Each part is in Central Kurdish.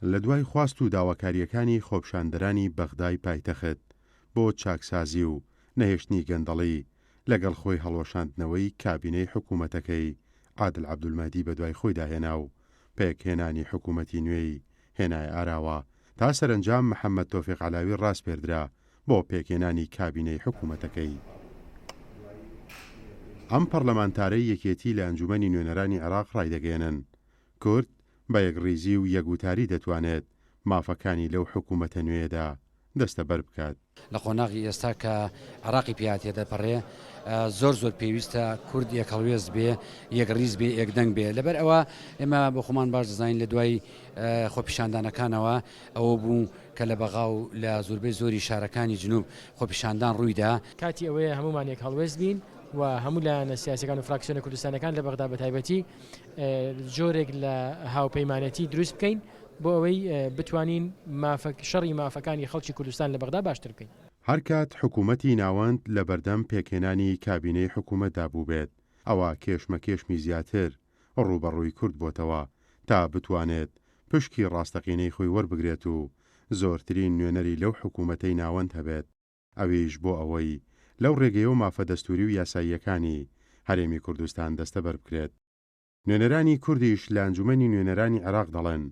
لە دوای خواست و داواکاریەکانی خۆپیشاندەرانی بەغدای پایتەخت بۆ چاکسازی و نەهێشتنی گەندەڵی لەگەڵ خۆی هەڵوەشاندنەوەی کابینەی حکوومەتەکەی عادل عەبدولمەهدی بەدوای خۆی داهێنا و پێکهێنانی حکوومەتی نوێی هێنایە ئاراوە تا سەرنجام محەممەد تۆفیق عەلاوی ڕاست پێردرا بۆ پێکهێنانی کابینەی حکوومەتەکەی. ئەم پەرلەمانتارەی یەکێتی لە ئەنجومەنی نوێنەرانی عێراق ڕایدەگەێنن کورد بە یەکڕیزی و یەکوتاری دەتوانێت مافەکانی لەو حکوومەتە نوێدا دەستە بەر بکات. لە قۆناغی ئێستا کە عێراقی پیاتێ دەپەڕێ زۆر پێویستە کورد یەک هەڵوێز بێ، یەک ڕیز بێ، یەکدەنگ بێ. لەبەر ئەوە ئێمە بە خۆمان باش دەزانین لە دوای خۆپیشاندانەکانەوە ئەوە بوو کە لە بەغا و لە زۆربەی زۆری شارەکانی جنوب خۆپیشاندان ڕوویدا. کاتی ئەوەیە هەمومان یەک هەڵوێز بین و هەموو لایەنە سیاسەکان و فراکسیۆنە کوردستانەکان لە بەغدا بەتایبەتی جۆرێک لە هاوپەیمانەتی دروست بکەین بۆ ئەوەی بتوانین شەڕی مافەکانی خەڵکی کوردستان لە بەغدا باشتر بکەین. هەر کات حکوومەتی ناوەند لە بەردەم پێکهێنانی کابینەی حکوومەتدا بوو بێت ئەوە کێشمەکێشمی زیاتر ڕوبەڕووی کورد بۆتەوە تا بتوانێت پشکی ڕاستەقینەی خۆی وەربگرێت و زۆرترین نوێنەری لەو حکوومەتەی ناوەند هەبێت. ئەویش بۆ ئەوەی لەو ڕێگەیە و مافە دەستوری و یاساییەکانی هەرێمی کوردستان دەستە بەر بکرێت. نوێنەرانی کوردیش لە ئەنجومەنی نوێنەرانی عێراق دەڵێن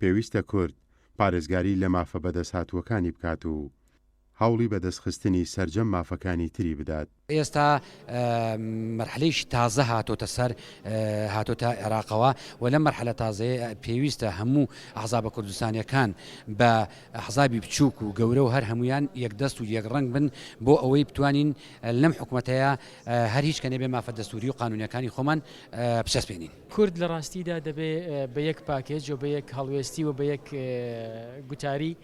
پێویستە کورد پارێزگاری لە مافە بەدەستهاتووەکانی بکات و هەوڵی بەدەستخستنی سەرجەم مافەکانی تری بدات. ئێستا مەرحلەیەکی تازە هاتۆتە سەر هاتۆتە عێراقەوە و لە مەرحلە تازەیە پێویستە هەموو ئەحزابە کوردستانیەکان بە ئەحزابی بچووک و گەورە و هەر هەمویان یەکدەست و یەکڕەنگ بن بۆ ئەوەی بتوانین لەم حکوومەتەیە هەر هیچ کە نەبێ مافە دەستوری و قانونیەکانی خۆمان بچەسپێنین. کورد لە ڕاستیدا دەبێت بە یەک پاکێج و بە یەک هەڵوێستی و بە یەک گوتاری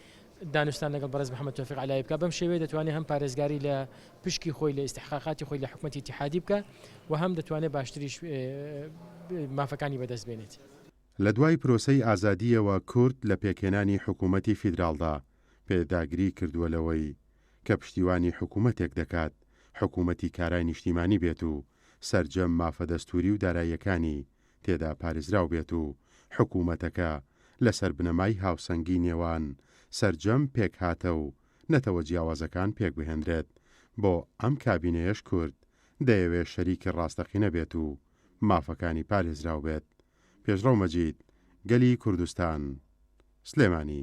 دانوستان لەگەڵ بەڕێز محەممەد تۆفیق عەلایی بکە. بەم شێوەیە دەتوانێت هەم پارێزگاری لە پشکی خۆی لە ئیستحقاقاتی خۆی لە حکوومەتی اتحادی بکە و هەم دەتوانێت باشتریش مافەکانی بەدەست بێنێت. لە دوای پرۆسەی ئازادیەوە کورد لە پێکهێنانی حکوومەتی فیدراڵدا پێداگری کردووەلەوەی کە پشتیوانی حکوومەتێک دەکات حکوومەتی کارای نیشتیمانی بێت و سەرجەم مافە دەستوری و داراییەکانی تێدا پارێزراو بێت و حکوومەتەکە لەسەر بنەمای هاوسەنگی نێوان سەرجەم پێک هاتە و نەتەوە جیاوازەکان پێک بهێنرێت. بۆ ئەم کابینەیەش کورد دەیەوێت شەریکی ڕاستەقینە بێت و مافەکانی پارێزراو بێت. پێشڕەو مەجید، گەلی کوردستان، سلێمانی.